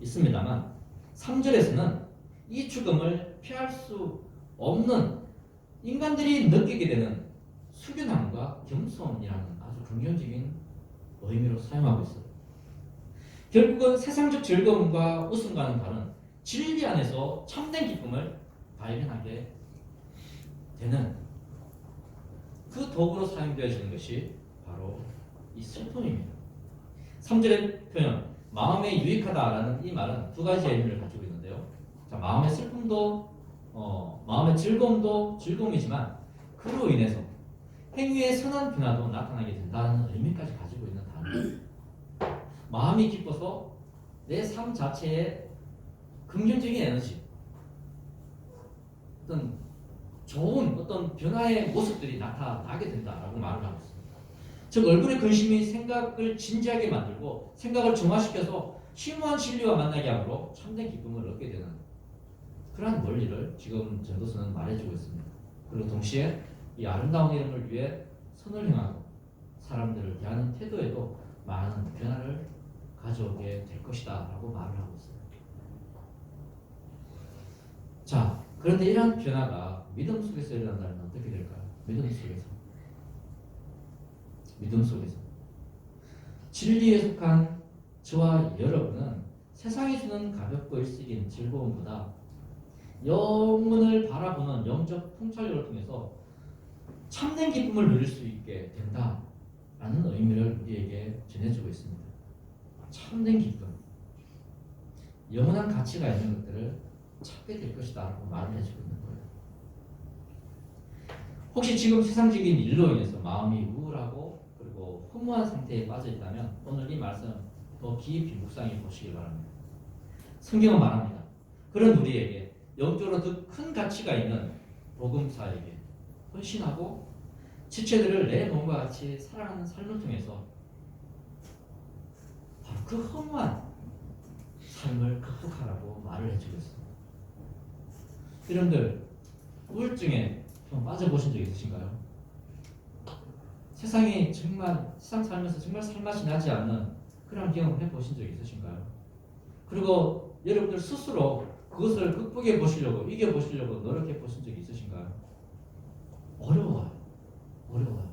있습니다만 3절에서는 이 죽음을 피할 수 없는 인간들이 느끼게 되는 숙연함과 겸손이라는 아주 긍정적인 의미로 사용하고 있어요. 결국은 세상적 즐거움과 웃음과는 다른 진리 안에서 참된 기쁨을 발견하게 되는 그 도구로 사용되어지는 것이 바로 이 슬픔입니다. 3절의 표현 마음에 유익하다라는 이 말은 두 가지의 의미를 가지고 있는데요. 자, 마음의 슬픔도 마음의 즐거움도 즐거움이지만 그로 인해서 행위의 선한 변화도 나타나게 된다는 의미까지 가지고 있는 단어예요. 마음이 기뻐서 내 삶 자체에 긍정적인 에너지, 어떤 좋은 어떤 변화의 모습들이 나타나게 된다라고 말을 하고 있습니다. 즉 얼굴의 근심이 생각을 진지하게 만들고 생각을 정화시켜서 심오한 진리와 만나게 함으로 참된 기쁨을 얻게 되는 그러한 원리를 지금 전도서는 말해주고 있습니다. 그리고 동시에 이 아름다운 이름을 위해 선을 행하고 사람들을 대하는 태도에도 많은 변화를 가져오게 될 것이다 라고 말을 하고 있습니다. 자, 그런데 이러한 변화가 믿음 속에서 일어난다면 어떻게 될까요? 믿음 속에서 진리에 속한 저와 여러분은 세상이 주는 가볍고 일시적인 즐거움보다 영혼을 바라보는 영적 통찰력을 통해서 참된 기쁨을 누릴 수 있게 된다라는 의미를 우리에게 전해주고 있습니다. 참된 기쁨, 영원한 가치가 있는 것들을 찾게 될 것이다 라고 말을 해주고 있는 거예요. 혹시 지금 세상적인 일로 인해서 마음이 우울하고 그리고 허무한 상태에 빠져 있다면 오늘 이 말씀 더 깊이 묵상해 보시기 바랍니다. 성경은 말합니다. 그런 우리에게 영적으로 더 큰 가치가 있는 복음사에게 헌신하고 지체들을 내 몸과 같이 사랑하는 삶을 통해서 바로 그 허무한 삶을 극복하라고 말을 해주고 있습니다. 여러분들 우울증에 좀 빠져보신 적 있으신가요? 세상이 정말 세상 살면서 정말 살맛이 나지 않는 그런 경험을 해보신 적 있으신가요? 그리고 여러분들 스스로 그것을 극복해 보시려고 이겨 보시려고 노력해 보신 적이 있으신가요? 어려워요. 어려워요.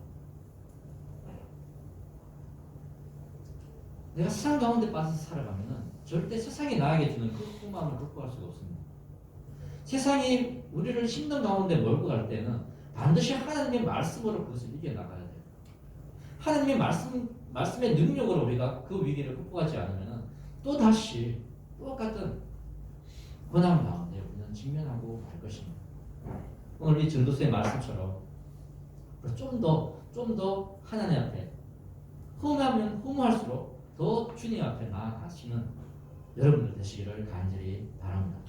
내가 세상 가운데 빠져서 살아가면은 절대 세상이 나에게 주는 그 소망을 극복할 수가 없습니다. 세상이 우리를 힘든 가운데 몰고 갈 때는 반드시 하나님의 말씀으로 그것을 이겨나가야 돼요. 하나님의 말씀의 능력으로 우리가 그 위기를 극복하지 않으면 또 다시 똑같은 고난 가운데 우리는 직면하고 갈 것입니다. 오늘 이 전도서의 말씀처럼 좀 더 하나님 앞에 허무하면 허무할수록 더 주님 앞에 나아가시는 여러분들 되시기를 간절히 바랍니다.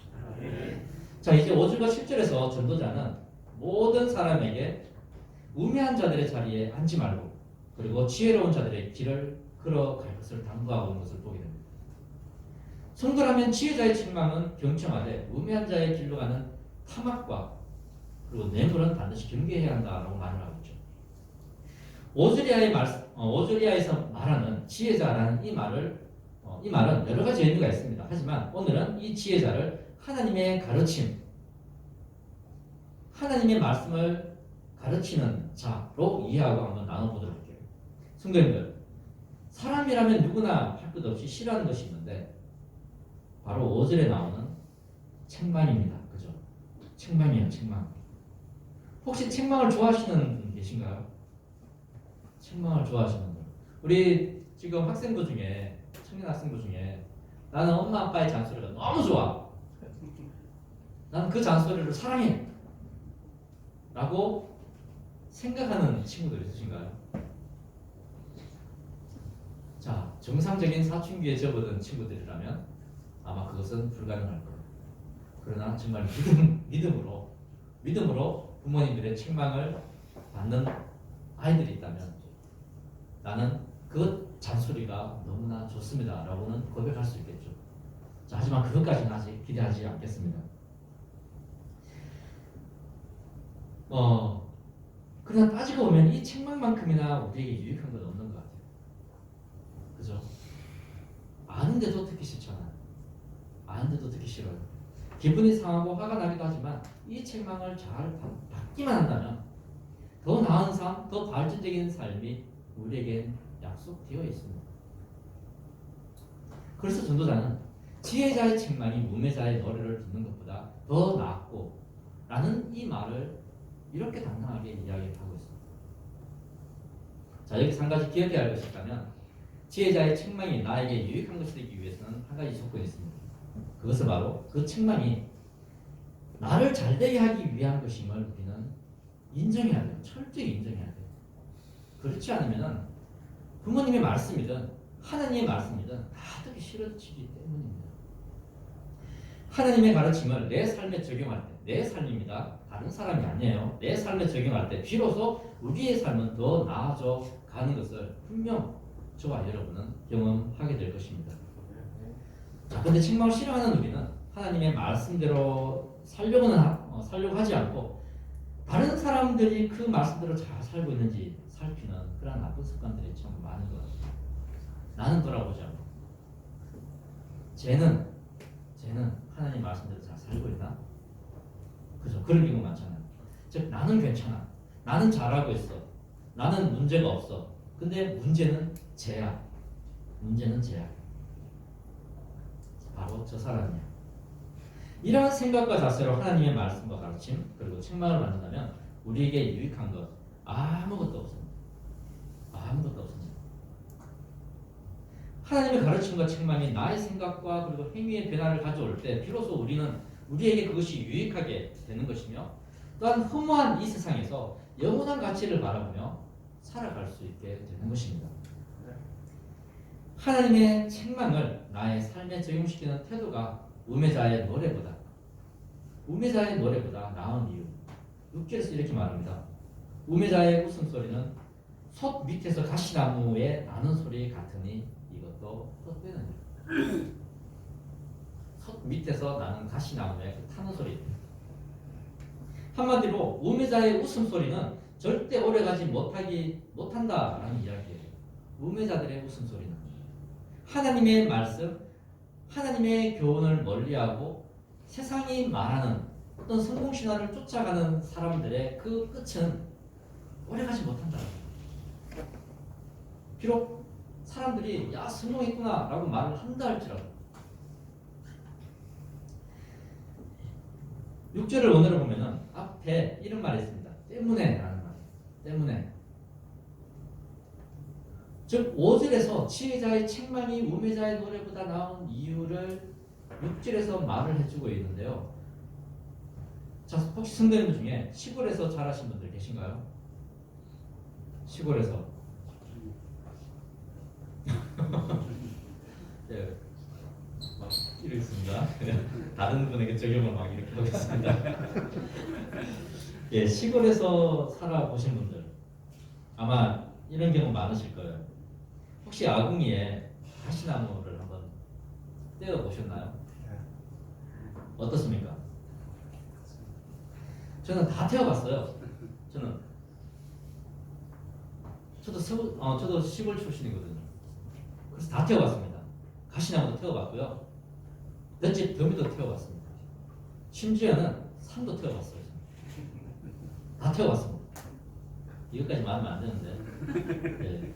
자, 이제 5절과 7절에서 전도자는 모든 사람에게 우매한 자들의 자리에 앉지 말고 그리고 지혜로운 자들의 길을 걸어갈 것을 당부하고 있는 것을 보게 됩니다. 성도라면 지혜자의 책망은 경청하되 우매한 자의 길로 가는 탐악과 그리고 뇌물은 반드시 경계해야 한다라고 말을 하고 있죠. 오즈리아에서 말하는 지혜자라는 이 말은 여러 가지 의미가 있습니다. 하지만 오늘은 이 지혜자를 하나님의 가르침, 하나님의 말씀을 가르치는 자로 이해하고 한번 나눠보도록 할게요. 성도님들, 사람이라면 누구나 할 것 없이 싫어하는 것이 있는데 바로 5절에 나오는 책망입니다. 그죠? 책망이에요, 책망. 혹시 책망을 좋아하시는 분 계신가요? 책망을 좋아하시는 분. 우리 지금 학생부 중에, 청년 학생부 중에 나는 엄마 아빠의 잔소리가 너무 좋아. 나는 그 잔소리를 사랑해. 라고 생각하는 친구들 있으신가요? 자, 정상적인 사춘기에 접어든 친구들이라면 아마 그것은 불가능할 거예요. 그러나 정말 믿음으로 부모님들의 책망을 받는 아이들이 있다면 나는 그 잔소리가 너무나 좋습니다 라고는 고백할 수 있겠죠. 자, 하지만 그것까지는 아직 기대하지 않겠습니다. 그냥 따지고 보면 이 책망만큼이나 우리에게 유익한 건 없는 것 같아요. 그죠? 아는데도 듣기 싫잖아요. 아는데도 듣기 싫어요. 기분이 상하고 화가 나기도 하지만 이 책망을 잘 받기만 한다면 더 나은 삶, 더 발전적인 삶이 우리에겐 약속되어 있습니다. 그래서 전도자는 지혜자의 책망이 우매자의 노래를 듣는 것보다 더 낫고 라는 이 말을 이렇게 당당하게 이야기하고 있습니다. 자, 여기서 한 가지 기억해야 할 것이 있다면 지혜자의 책망이 나에게 유익한 것이 되기 위해서는 한 가지 조건이 있습니다. 그것은 바로 그 책망이 나를 잘되게 하기 위한 것임을 우리는 인정해야 돼요. 철저히 인정해야 돼요. 그렇지 않으면 부모님의 말씀이든 하나님의 말씀이든 다 듣기 싫어지기 때문입니다. 하나님의 가르침을 내 삶에 적용할 때, 내 삶입니다. 다른 사람이 아니에요. 내 삶에 적용할 때 비로소 우리의 삶은 더 나아져 가는 것을 분명 저와 여러분은 경험하게 될 것입니다. 자, 근데 책망을 싫어하는 우리는 하나님의 말씀대로 살려고 하지 않고 다른 사람들이 그 말씀대로 잘 살고 있는지 살피는 그런 나쁜 습관들이 참 많은 것 같아요. 나는 돌아보지 않고 쟤는 하나님 말씀대로 잘 살고 있나? 그죠? 그런 경우 많잖아요. 즉 나는 괜찮아. 나는 잘하고 있어. 나는 문제가 없어. 근데 문제는 쟤야. 문제는 쟤야. 바로 저 사람이야. 이러한 생각과 자세로 하나님의 말씀과 가르침 그리고 책망을 만든다면 우리에게 유익한 것 아무것도 없습니다. 아무것도 없습니다. 하나님의 가르침과 책망이 나의 생각과 그리고 행위의 변화를 가져올 때 비로소 우리에게 그것이 유익하게 되는 것이며 또한 허무한 이 세상에서 영원한 가치를 바라보며 살아갈 수 있게 되는 것입니다. 하나님의 책망을 나의 삶에 적용시키는 태도가 우매자의 노래보다 나은 이유. 6절에서 이렇게 말합니다. 우매자의 웃음소리는 솥 밑에서 가시나무에 나는 소리 같으니 이것도 헛되느니라. 솥 밑에서 나는 가시나무에 타는 소리. 한마디로 우매자의 웃음소리는 절대 오래가지 못한다라는 이야기예요. 우매자들의 웃음소리는 하나님의 말씀, 하나님의 교훈을 멀리하고 세상이 말하는 어떤 성공 신화를 쫓아가는 사람들의 그 끝은 오래가지 못한다. 비록 사람들이 야 성공했구나라고 말을 한다 할지라도 6절을 원어로 보면은 앞에 이런 말이 있습니다. 때문에라는 말. 때문에. 즉 5절에서 지혜자의 책망이 우매자의 노래보다 나은 이유를 6절에서 말을 해주고 있는데요. 자, 혹시 성도님들 중에 시골에서 자라신 분들 계신가요? 시골에서. 네, 막 이러겠습니다. 다른 분에게 적용을 막 이렇게 하겠습니다. 예, 시골에서 살아보신 분들 아마 이런 경우 많으실 거예요. 혹시 아궁이에 가시나무를 한번 떼어 보셨나요? 어떻습니까? 저는 다 태워봤어요. 저도 시골 출신이거든요. 그래서 다 태워봤습니다. 가시나무도 태워봤고요. 볏짚 더미도 태워봤습니다. 심지어는 산도 태워봤어요. 다 태워봤습니다. 이것까지 말하면 안 되는데. 네.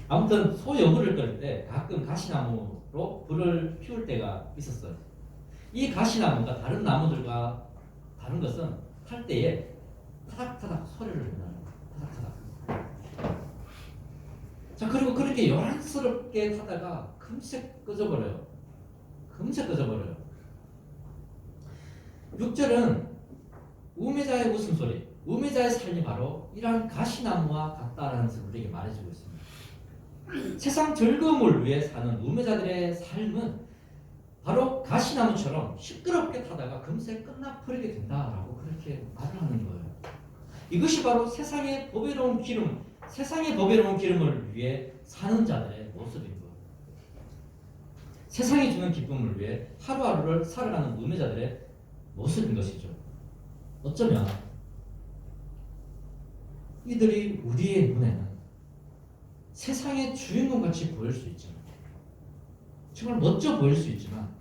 아무튼 소여물을 끓일 때 가끔 가시나무로 불을 피울 때가 있었어요. 이 가시나무가 다른 나무들과 다른 것은 탈 때에 타닥타닥 소리를 내요. 타닥타닥. 자, 그리고 그렇게 요란스럽게 타다가 금세 꺼져버려요. 금세 꺼져버려요. 6절은 우매자의 웃음소리, 우매자의 삶이 바로 이러한 가시나무와 같다라는 것을 우리에게 말해주고 있습니다. 세상 즐거움을 위해 사는 우매자들의 삶은 바로 가시나무처럼 시끄럽게 타다가 금세 끝나버리게 된다라고 그렇게 말을 하는 거예요. 이것이 바로 세상의 보배로운 기름, 세상의 보배로운 기름을 위해 사는 자들의 모습인 거예요. 세상이 주는 기쁨을 위해 하루하루를 살아가는 우매자들의 모습인 것이죠. 어쩌면 이들이 우리의 눈에는 세상의 주인공같이 보일 수 있지만, 정말 멋져 보일 수 있지만,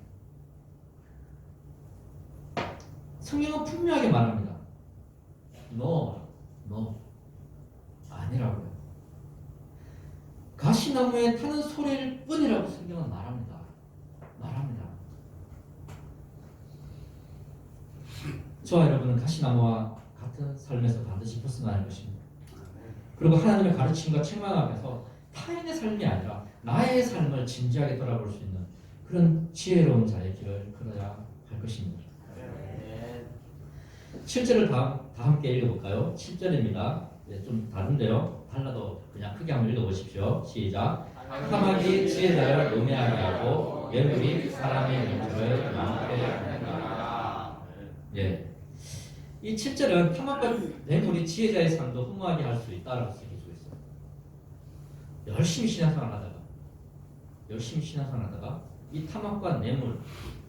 성경은 분명하게 말합니다. No, 아니라고요. 가시나무에 타는 소리일 뿐이라고 성경은 말합니다. 저와 여러분은 가시나무와 같은 삶에서 반드시 벗어나야 할 것입니다. 그리고 하나님의 가르침과 책망 앞에서 타인의 삶이 아니라 나의 삶을 진지하게 돌아볼 수 있는 그런 지혜로운 자의 길을 걸어야 할 것입니다. 7절을 다 함께 읽어볼까요? 7절입니다. 네, 좀 다른데요. 달라도 그냥 크게 한번 읽어보십시오. 시작. 탐악이 지혜자를 음해하게 하고 예물이 사람의 명철을 망하게 하는가. 예. 이 7절은 탐악과 뇌물이 지혜자의 삶도 허무하게 할 수 있다라고 쓰여지고 있어요. 열심히 신앙생활하다가 이 탐악과 뇌물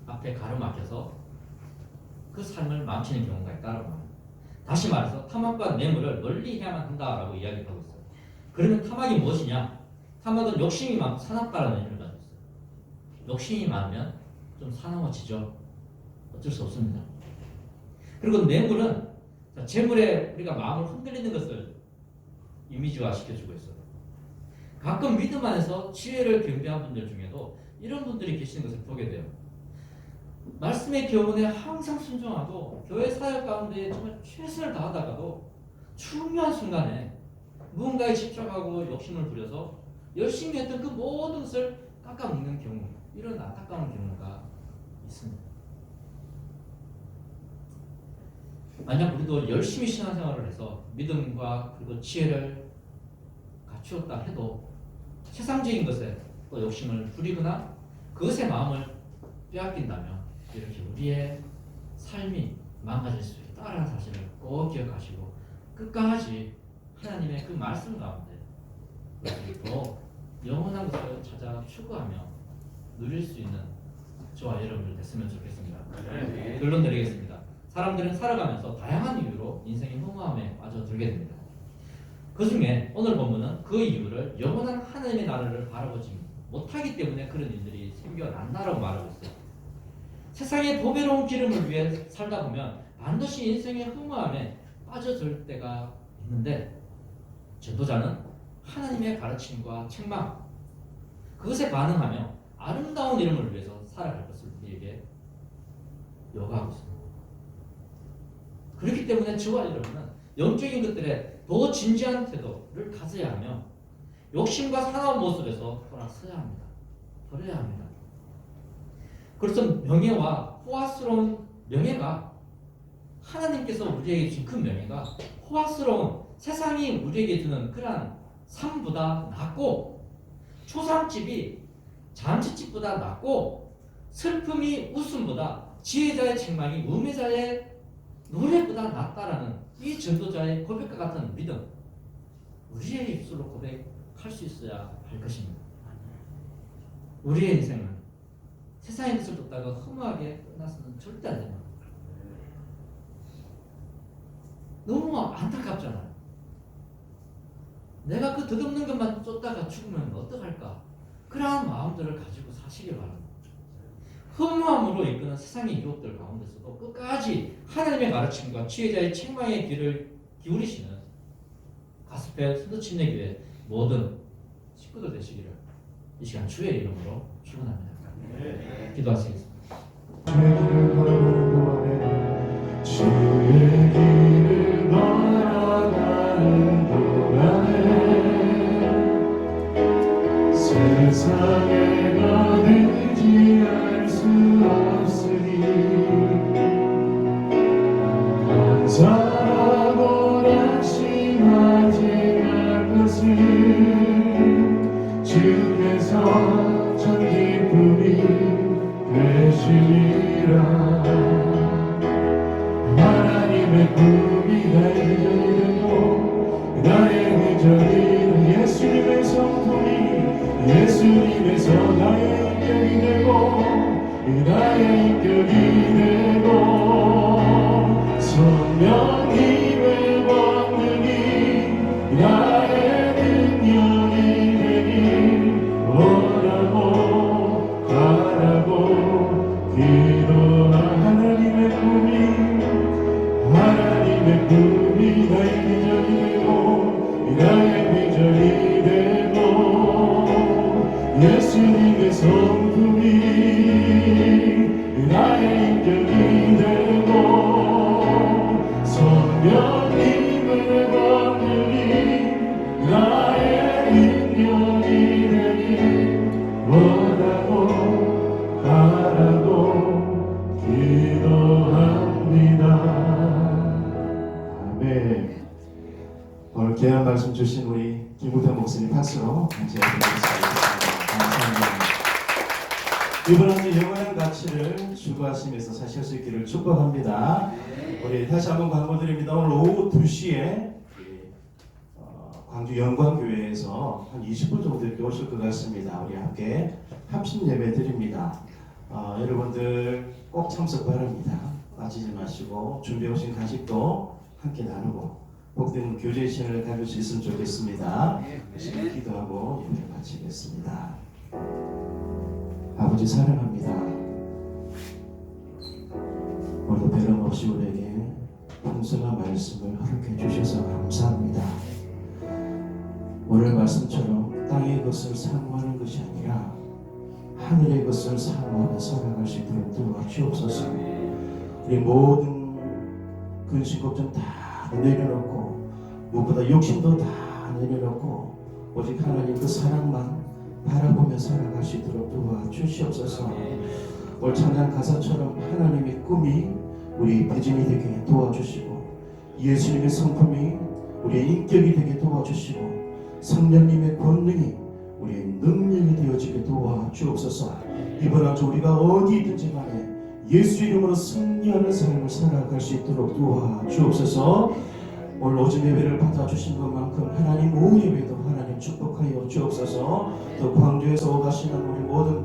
앞에 가로막혀서 그 삶을 망치는 경우가 있다라고 합니다. 다시 말해서 탐악과 뇌물을 멀리 해야만 한다라고 이야기하고 있어요. 그러면 탐악이 무엇이냐? 탐악은 욕심이 많고 사납다라는 의미를 가지고 있어요. 욕심이 많으면 좀 사나워지죠. 어쩔 수 없습니다. 그리고 뇌물은 재물에 우리가 마음을 흔들리는 것을 이미지화 시켜주고 있어요. 가끔 믿음 안에서 지혜를 경배한 분들 중에도 이런 분들이 계시는 것을 보게 돼요. 말씀의 교훈에 항상 순종하고 교회 사역 가운데 정말 최선을 다하다가도 중요한 순간에 무언가에 집착하고 욕심을 부려서 열심히 했던 그 모든 것을 깎아먹는 경우, 이런 안타까운 경우가 있습니다. 만약 우리도 열심히 신앙생활을 해서 믿음과 그리고 지혜를 갖추었다 해도 세상적인 것에 또 욕심을 부리거나 그것에 마음을 빼앗긴다면 이렇게 우리의 삶이 망가질 수 있다는 사실을 꼭 기억하시고 끝까지 하나님의 그 말씀 가운데 더 영원한 것을 찾아 추구하며 누릴 수 있는 저와 여러분들 됐으면 좋겠습니다. 결론 내리겠습니다. 사람들은 살아가면서 다양한 이유로 인생의 허무함에 빠져들게 됩니다. 그 중에 오늘 본문은 그 이유를 영원한 하나님의 나라를 바라보지 못하기 때문에 그런 일들이 생겨난다라고 말하고 있어요. 세상의 보배로운 기름을 위해 살다 보면 반드시 인생의 허무함에 빠져들 때가 있는데 전도자는 하나님의 가르침과 책망 그것에 반응하며 아름다운 이름을 위해서 살아갈 것을 우리에게 요구하고 있습니다. 그렇기 때문에 저와 여러분은 영적인 것들에 더 진지한 태도를 가져야 하며 욕심과 사나운 모습에서 돌아서야 합니다. 버려야 합니다. 그래서 명예와 호화스러운 명예가 하나님께서 우리에게 주신 그 명예가 호화스러운 세상이 우리에게 주는 그러한 삶보다 낫고 초상집이 잔치집보다 낫고 슬픔이 웃음보다 지혜자의 책망이 우매자의 노래보다 낫다라는 이 전도자의 고백과 같은 믿음 우리의 입술로 고백할 수 있어야 할 것입니다. 우리의 인생은 세상의 것을 쫓다가 허무하게 끝나서는 절대 안 됩니다. 너무 안타깝잖아요. 내가 그 덧없는 것만 쫓다가 죽으면 어떡할까? 그러한 마음들을 가지고 사시길 바랍니다. 허무함으로 이끄는 세상의 유혹들 가운데서도 끝까지 하나님의 가르침과 지혜자의 책망의 귀를 기울이시는 가스펠 선도침례교회 모든 식구들 되시기를 이 시간 주의 이름으로 축원합니다. 기도하시겠습니다. 주의 길을 걸어가는 동안에 세상에 거들지 않을 수 없으니 감사하고 낙심하지 말 것을 주께서 전 기쁨이 되시리라. 하나님의 꿈이 나의 비전이 되고 나의 비전이 예수님의 성품이 예수님에서 나의 인격이 되고 나의 인격이 되고 성령님의 권능이 나의 능력이 되길 원하고 바라고 기도하는 하나님의 꿈이 나의 비전이 되고 나의 비전이 되고 예수님의 성품이 나의 인격이 되고 성령님의 권능이 나의 능력이 되길 원하고 바라고 기도합니다. 아멘. 오늘 귀한 말씀 주신 우리 김구태 목사님 박수로 감사드리겠습니다. 감사합니다. 이번 한 주 영원한 가치를 추구하시면서 사실 수 있기를 축복합니다. 우리 다시 한번 광고드립니다. 오늘 오후 2시에 광주 영광교회에서 한 20분 정도 이렇게 오실 것 같습니다. 우리 함께 합심 예배 드립니다. 여러분들 꼭 참석 바랍니다. 빠지지 마시고 준비해 오신 간식도 함께 나누고 복된 교제 시간을 가질 수 있으면 좋겠습니다. 열심히 기도하고 예배를 마치겠습니다. 아버지 사랑합니다. 오늘도 변함없이 우리에게 풍성한 말씀을 허락해 주셔서 감사합니다. 오늘 말씀처럼 땅의 것을 사모하는 것이 아니라 하늘의 것을 사모하며 살아갈 수 있도록 도와주옵소서. 우리 모든 근심 걱정 다 내려놓고 무엇보다 욕심도 다 내려놓고 오직 하나님 그 사랑만 바라보며 살아갈 수 있도록 도와주시옵소서. 오늘 찬양 가사처럼 하나님의 꿈이 우리 비전이 되게 도와주시고 예수님의 성품이 우리의 인격이 되게 도와주시고 성령님의 권능이 우리의 능력이 되어지게 도와주옵소서. 이번 한 주 우리가 어디 있든지 간에 예수 이름으로 승리하는 삶을 살아갈 수 있도록 도와주옵소서. 오늘 오전 예배를 받아주신 것만큼 하나님 오후 예배도 하나님 축복하여 주옵소서. 또 광주에서 오가시는 우리 모든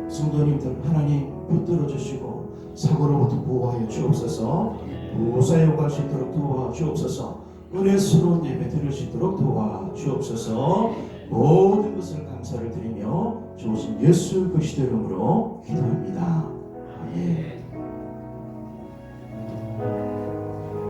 성도님들 하나님 붙들어 주시고 사고로부터 보호하여 주옵소서. 무사히 오갈 수 있도록 도와주옵소서. 은혜스러운 예배 드릴 수 있도록 도와주옵소서. 모든 것을 감사를 드리며 좋으신 예수 그리스도 이름으로 기도합니다. 아멘.